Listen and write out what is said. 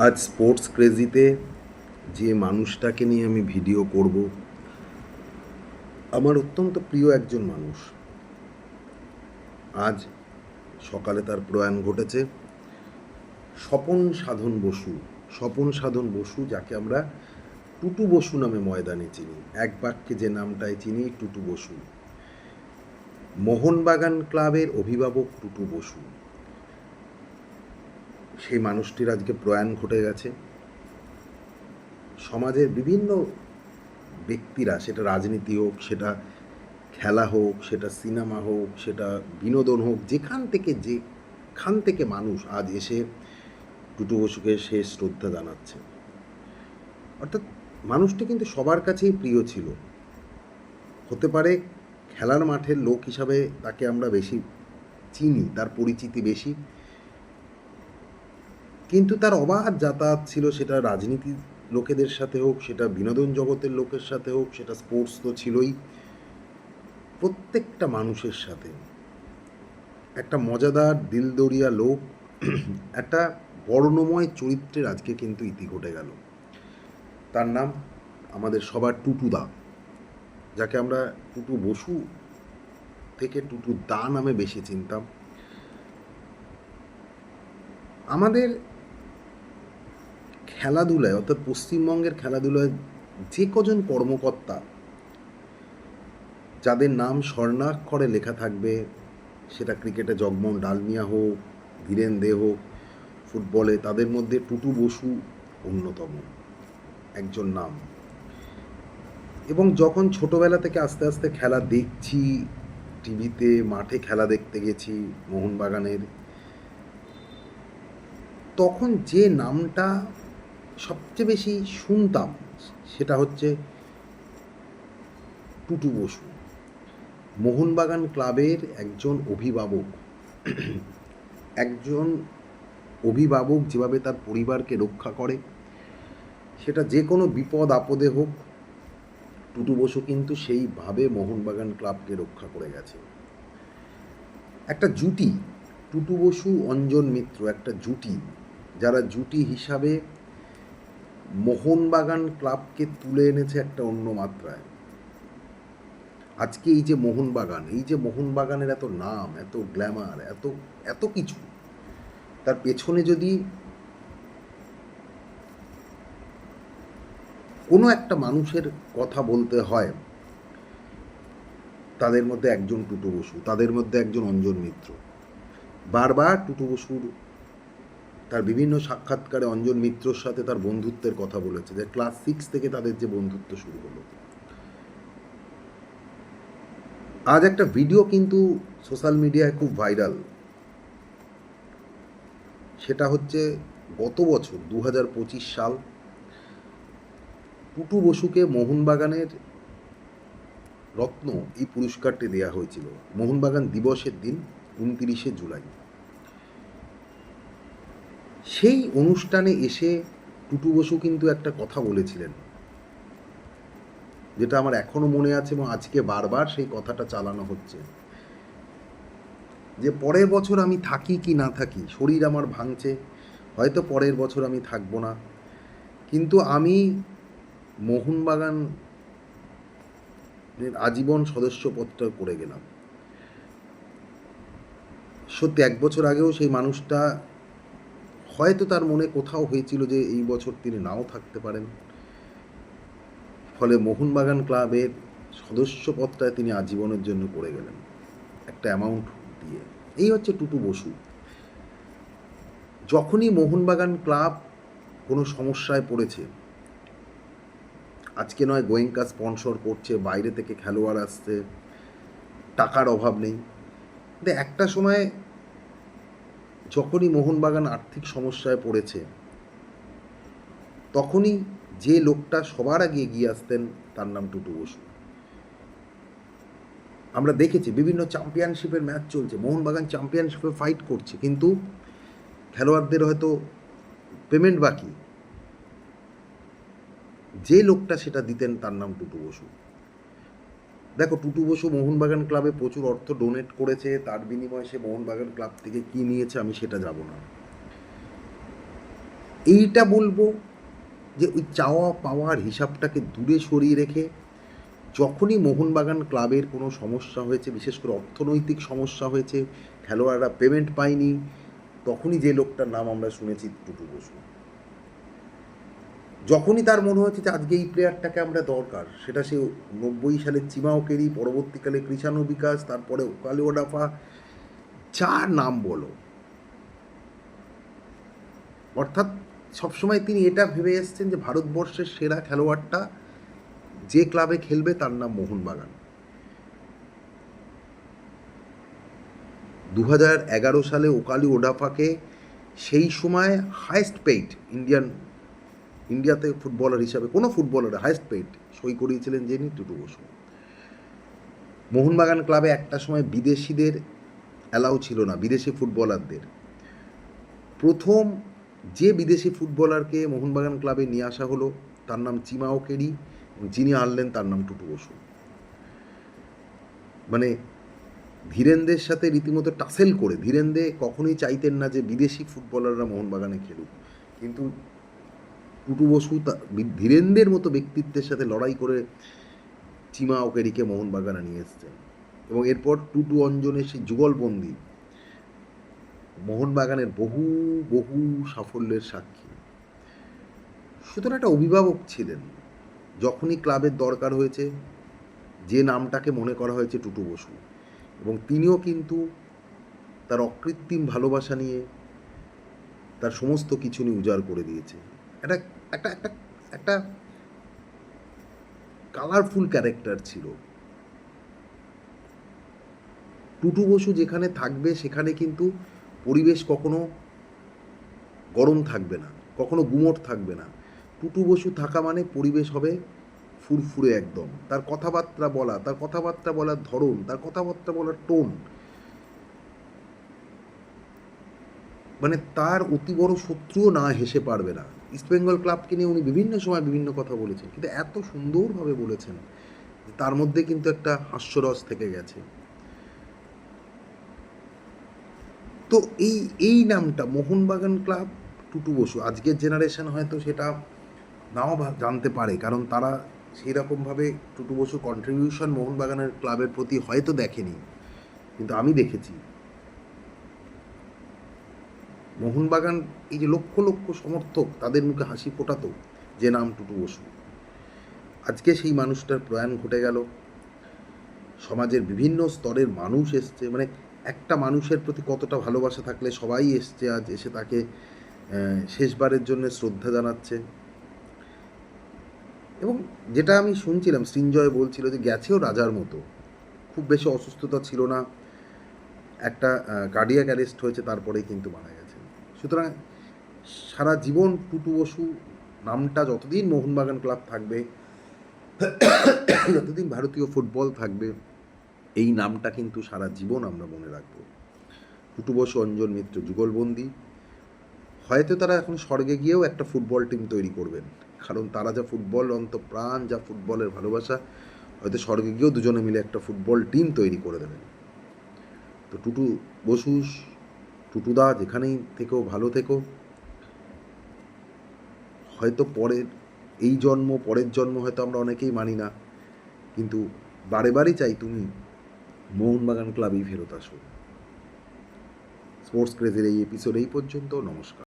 আজ স্পোর্টস ক্রেজিতে যে মানুষটাকে নিয়ে আমি ভিডিও করব, আমার অত্যন্ত প্রিয় একজন মানুষ। আজ সকালে তার প্রয়াণ ঘটেছে। স্বপন সাধন বসু। স্বপন সাধন বসু, যাকে আমরা টুটু বসু নামে ময়দানে চিনি, এক বাক্যে যে নামটায় চিনি, টুটু বসু। মোহনবাগান ক্লাবের অভিভাবক টুটু বসু। সেই মানুষটির আজকে প্রয়াণ ঘটে গেছে। সমাজের বিভিন্ন ব্যক্তিরা, সেটা রাজনীতি হোক, সেটা খেলা হোক, সেটা সিনেমা হোক, সেটা বিনোদন হোক, যেখান থেকে মানুষ আজ এসে টুটু বসুকে শেষ শ্রদ্ধা জানাচ্ছে। অর্থাৎ মানুষটি কিন্তু সবার কাছেই প্রিয় ছিল। হতে পারে খেলার মাঠের লোক হিসাবে তাকে আমরা বেশি চিনি, তার পরিচিতি বেশি, কিন্তু তার অবাধ যাতায়াত ছিল, সেটা রাজনীতির লোকেদের সাথে হোক, সেটা বিনোদন জগতের লোকের সাথে হোক, সেটা স্পোর্টস তো ছিলই, প্রত্যেকটা মানুষের সাথে। একটা মজাদার দিলদরিয়া লোক, একটা বর্ণময় চরিত্রের আজকে কিন্তু ইতি ঘটে গেল। তার নাম আমাদের সবার টুটুদা, যাকে আমরা টুটু বসু থেকে টুটু দা নামে বেশি চিনতাম। আমাদের খেলাধুলায়, অর্থাৎ পশ্চিমবঙ্গের খেলাধুলায় যে কজন কর্মকর্তা, যাদের নাম স্বর্ণাক্ষরে লেখা থাকবে, সেটা ক্রিকেটে জগমোহন ডালমিয়া হোক, ধীরেন দে হোক, ফুটবলে তাদের মধ্যে টুটু বসু অন্যতম একজন নাম। এবং যখন ছোটোবেলা থেকে আস্তে আস্তে খেলা দেখছি, টিভিতে মাঠে খেলা দেখতে গেছি মোহনবাগানের, তখন যে নামটা সবচেয়ে বেশি শুনতাম সেটা হচ্ছে টুটু বসু। মোহনবাগান ক্লাবের একজন অভিভাবক, একজন অভিভাবক যেভাবে তার পরিবারকে রক্ষা করে, সেটা যে কোনো বিপদ আপদে হোক, টুটু বসু কিন্তু সেইভাবে মোহনবাগান ক্লাবকে রক্ষা করে গেছে। একটা জুটি, টুটু বসু অঞ্জন মিত্র, একটা জুটি, যারা জুটি হিসাবে মোহনবাগান ক্লাবকে তুলে এনেছে একটা অন্য মাত্রায়। আজকে এই যে মোহনবাগান, এই যে মোহনবাগানের এত নাম, এত গ্ল্যামার, এত এত কিছু, তার পেছনে যদি কোনো একটা মানুষের কথা বলতে হয়, তাদের মধ্যে একজন টুটু বসু, তাদের মধ্যে একজন অঞ্জন মিত্র। বারবার টুটু বসুর তার বিভিন্ন সাক্ষাৎকারে অঞ্জন মিত্রর সাথে তার বন্ধুত্বের কথা বলেছে, যে ক্লাস 6 থেকে তাদের যে বন্ধুত্ব শুরু হলো। আজ একটা ভিডিও কিন্তু সোশ্যাল মিডিয়ায় খুব ভাইরাল। সেটা হচ্ছে গত বছর 2025 সাল, টুটু বসুকে মোহনবাগানের রত্ন এই পুরস্কারটি দেওয়া হয়েছিল মোহনবাগান দিবসের দিন, 29শে জুলাই। সেই অনুষ্ঠানে এসে টুটু বসু কিন্তু একটা কথা বলেছিলেন, যেটা আমার এখনও মনে আছে, এবং আজকে বারবার সেই কথাটা চালানো হচ্ছে, যে পরের বছর আমি থাকি কি না থাকি, শরীর আমার ভাঙছে, হয়তো পরের বছর আমি থাকবো না, কিন্তু আমি মোহনবাগানের আজীবন সদস্যপদটা করে গেলাম। সত্যি 1 বছর আগেও সেই মানুষটা, হয়তো তার মনে কোথাও হয়েছিল যে এই বছর তিনি নাও থাকতে পারেন, ফলে মোহনবাগান ক্লাবের সদস্যপদটা তিনি আজীবনের জন্য করে গেলেন একটা অ্যামাউন্ট দিয়ে। এই হচ্ছে টুটু বসু। যখনই মোহনবাগান ক্লাব কোনো সমস্যায় পড়েছে, আজকে নয় গোয়েঙ্কা স্পন্সর করছে, বাইরে থেকে খেলোয়াড় আসছে, টাকার অভাব নেই, কিন্তু একটা সময় যখনই মোহনবাগান আর্থিক সমস্যায় পড়েছে, তখনই যে লোকটা সবার আগে এগিয়ে আসতেন, তার নাম টুটু বসু। আমরা দেখেছি বিভিন্ন চ্যাম্পিয়নশিপের ম্যাচ চলছে, মোহনবাগান চ্যাম্পিয়নশিপে ফাইট করছে, কিন্তু খেলোয়াড়দের হয়তো পেমেন্ট বাকি, যে লোকটা সেটা দিতেন তার নাম টুটু বসু। দেখো, টুটু বসু মোহনবাগান ক্লাবে প্রচুর অর্থ ডোনেট করেছে, তার বিনিময়ে সে মোহনবাগান ক্লাব থেকে কী নিয়েছে আমি সেটা যাব না। এইটা বলবো যে ওই চাওয়া পাওয়ার হিসাবটাকে দূরে সরিয়ে রেখে যখনই মোহনবাগান ক্লাবের কোনো সমস্যা হয়েছে, বিশেষ করে অর্থনৈতিক সমস্যা হয়েছে, খেলোয়াড়রা পেমেন্ট পায়নি, তখনই যে লোকটার নাম আমরা শুনেছি টুটু বসু। যখনই তার মনে হচ্ছে যে আজকে এই প্লেয়ারটাকে আমরা দরকার, সেটা সে 90 সালের চিমাওকেরি, পরবর্তীকালে কৃষাণু বিকাশ, তারপরে ওকালে ওডাফা, যার নাম বলো, অর্থাৎ সবসময় তিনি এটা ভেবে এসছেন যে ভারতবর্ষের সেরা খেলোয়াড়টা যে ক্লাবে খেলবে তার নাম মোহনবাগান। 2011 সালে ওকালি ওডাফাকে সেই সময় হায়েস্ট পেইড ইন্ডিয়াতে ফুটবলার হিসাবে কোনো ফুটবলার হায়েস্ট পেইড সই করিয়েছিলেন যিনি, টুটু বসু। মোহনবাগান ক্লাবে একটা সময় বিদেশিদের অ্যালাউ ছিল না, বিদেশি ফুটবলারদের। প্রথম যে বিদেশি ফুটবলারকে মোহনবাগান ক্লাবে নিয়ে আসা হলো তার নাম চিমাওকেরি, যিনি আনলেন তার নাম টুটু বসু। মানে ধীরেন্দ্রের সাথে রীতিমতো টাসেল করে, ধীরেন্দ্র কখনোই চাইতেন না যে বিদেশি ফুটবলাররা মোহনবাগানে খেলুক, কিন্তু টুটু বসু ধীরেন্দ্রের মতো ব্যক্তিত্বের সাথে লড়াই করে চিমাওকেরিকে মোহনবাগানে নিয়ে এসছেন। এবং এরপর টুটু অঞ্জনের সেই যুগলবন্দি মোহনবাগানের বহু বহু সাফল্যের সাক্ষী। সুতরাং একটা অভিভাবক ছিলেন, যখনই ক্লাবের দরকার হয়েছে যে নামটাকে মনে করা হয়েছে টুটু বসু, এবং তিনিও কিন্তু তার অকৃত্রিম ভালোবাসা নিয়ে তার সমস্ত কিছু নিয়ে উজাড় করে দিয়েছে। একটা একটা একটা একটা কালারফুল ক্যারেক্টার ছিল টুটু বসু। যেখানে থাকবে সেখানে কিন্তু পরিবেশ কখনো গরম থাকবে না, কখনো গুমোট থাকবে না। টুটু বসু থাকা মানে পরিবেশ হবে ফুরফুরে একদম। তার কথাবার্তা বলা, তার কথাবার্তা বলার ধরন, তার কথাবার্তা বলার টোন, মানে তার অতি বড় শত্রুও না হেসে পারবে না। ইস্টবেঙ্গল ক্লাবকে নিয়ে উনি বিভিন্ন সময় বিভিন্ন কথা বলেছেন, কিন্তু এত সুন্দরভাবে বলেছেন তার মধ্যে কিন্তু একটা হাস্যরস থেকে গেছে। তো এই নামটা মোহনবাগান ক্লাব, টুটু বসু, আজকের জেনারেশন হয়তো সেটা নাও জানতে পারে, কারণ তারা সেই রকমভাবে টুটু বসুর কন্ট্রিবিউশন মোহনবাগানের ক্লাবের প্রতি হয়তো দেখেনি, কিন্তু আমি দেখেছি। মোহনবাগান এই যে লক্ষ লক্ষ সমর্থক, তাদের মুখে হাসি ফোটাতো যে নাম টুটু বসু, আজকে সেই মানুষটার প্রয়াণ ঘটে গেল। সমাজের বিভিন্ন স্তরের মানুষ এসছে, মানে একটা মানুষের প্রতি কতটা ভালোবাসা থাকলে সবাই এসছে আজ, এসে তাকে শেষবারের জন্য শ্রদ্ধা জানাচ্ছে। এবং যেটা আমি শুনছিলাম, সৃঞ্জয় বলছিল যে গেছেও রাজার মতো, খুব বেশি অসুস্থতা ছিল না, একটা কার্ডিয়াক অ্যারেস্ট হয়েছে, তারপরেই কিন্তু মারা গেছেন। সুতরাং সারা জীবন টুটু বসু নামটা যতদিন মোহনবাগান ক্লাব থাকবে, যতদিন ভারতীয় ফুটবল থাকবে, এই নামটা কিন্তু সারা জীবন আমরা মনে রাখব। টুটু বসু, অঞ্জন মিত্র যুগলবন্দি। হয়তো তারা এখন স্বর্গে গিয়েও একটা ফুটবল টিম তৈরি করবেন, কারণ তারা যা ফুটবল অন্তঃপ্রাণ, যা ফুটবলের ভালোবাসা, হয়তো স্বর্গে গিয়েও দুজনে মিলে একটা ফুটবল টিম তৈরি করে দেবেন। তো টুটু বসু, টুটুদা যেখানেই থেকেও ভালো থেকো। হয়তো এই জন্ম, পরের জন্ম হয়তো আমরা অনেকেই মানি না, কিন্তু বারে বারে চাই তুমি মোহনবাগান ক্লাবেই ফেরত আসো। স্পোর্টস ক্রেজের এই এপিসোড এই পর্যন্ত। নমস্কার।